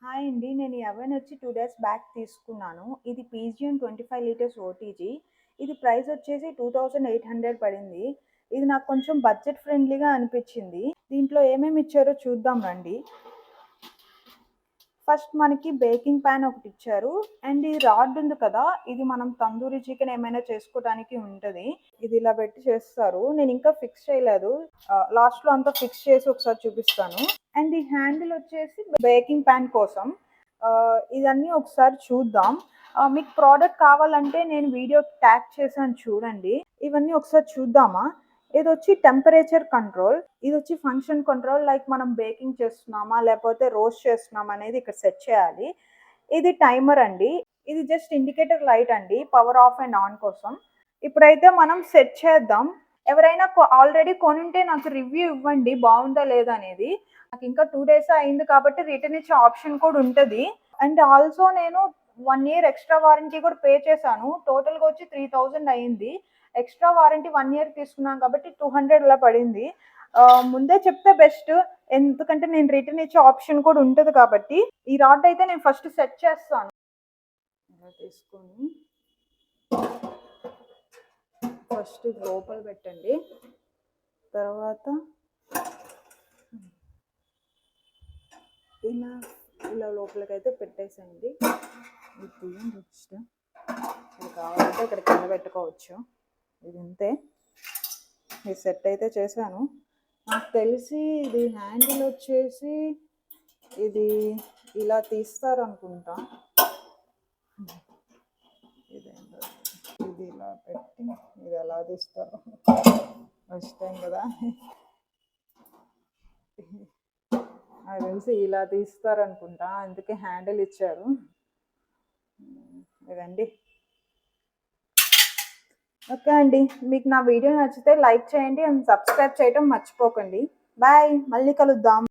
Hi అండి. నేను ఈ అవెన్ వచ్చి 2 డేస్ బ్యాక్ తీసుకున్నాను. ఇది పీజియన్ 25 లీటర్స్ ఓటీజీ. ఇది ప్రైస్ వచ్చేసి 2800 పడింది. ఇది నాకు కొంచెం బడ్జెట్ ఫ్రెండ్లీగా అనిపించింది. దీంట్లో ఏమేమి ఇచ్చారో చూద్దాం రండి. ఫస్ట్ మనకి బేకింగ్ ప్యాన్ ఒకటి ఇచ్చారు. అండ్ ఈ రాడ్ ఉంది కదా, ఇది మనం తందూరి చికెన్ ఏమైనా చేసుకోవడానికి ఉంటుంది. ఇది ఇలా పెట్టి చేస్తారు. నేను ఇంకా ఫిక్స్ చేయలేదు. లాస్ట్లో అంతా ఫిక్స్ చేసి ఒకసారి చూపిస్తాను. అండ్ ఈ హ్యాండిల్ వచ్చేసి బేకింగ్ ప్యాన్ కోసం. ఇదన్నీ ఒకసారి చూద్దాం. మీకు ప్రోడక్ట్ కావాలంటే నేను వీడియో ట్యాగ్ చేశాను చూడండి. ఇవన్నీ ఒకసారి చూద్దామా. ఇది వచ్చి టెంపరేచర్ కంట్రోల్, ఇది వచ్చి ఫంక్షన్ కంట్రోల్. లైక్ మనం బేకింగ్ చేస్తున్నామా లేకపోతే రోస్ట్ చేస్తున్నామా అనేది ఇక్కడ సెట్ చేయాలి. ఇది టైమర్ అండి. ఇది జస్ట్ ఇండికేటర్ లైట్ అండి, పవర్ ఆఫ్ అండ్ ఆన్ కోసం. ఇప్పుడైతే మనం సెట్ చేద్దాం. ఎవరైనా ఆల్రెడీ కొనుంటే నాకు రివ్యూ ఇవ్వండి, బాగుందా లేదా అనేది. నాకు ఇంకా 2 డేస్ అయింది కాబట్టి రిటర్న్ ఇచ్చే ఆప్షన్ కూడా ఉంటుంది. అండ్ ఆల్సో నేను 1 ఇయర్ ఎక్స్ట్రా వారంటీ కూడా పే చేశాను. టోటల్గా వచ్చి 3000 అయింది. ఎక్స్ట్రా వారంటీ 1 ఇయర్ తీసుకున్నాం కాబట్టి 200 అలా పడింది. ముందే చెప్తే బెస్ట్, ఎందుకంటే నేను రిటర్న్ ఇచ్చే ఆప్షన్ కూడా ఉంటుంది కాబట్టి. ఈ రాడ్ అయితే నేను ఫస్ట్ సెట్ చేస్తాను. ఇలా తీసుకొని ఫస్ట్ లోపల పెట్టండి. తర్వాత ఇలా ఇలా లోపలికైతే పెట్టేసేయండి. ఇది నెక్స్ట్ ఇది కావాలంటే ఇక్కడ కింద పెట్టుకోవచ్చు. ఇది అంతే. ఈ సెట్ అయితే చేశాను. నాకు తెలిసి ఇది హ్యాండిల్ వచ్చేసి ఇది ఇలా తీస్తారు అనుకుంటా. ఇది ఇలా పెట్టి ఇది ఎలా తీస్తారు, ఫస్ట్ టైం కదా. నాకు తెలిసి ఇలా తీస్తారు అనుకుంటా, అందుకే హ్యాండిల్ ఇచ్చారు. ఇదండి. ఓకే అండి, మీకు నా వీడియో నచ్చితే లైక్ చేయండి అండ్ సబ్స్క్రైబ్ చేయడం మర్చిపోకండి. బాయ్, మళ్ళీ కలుద్దాం.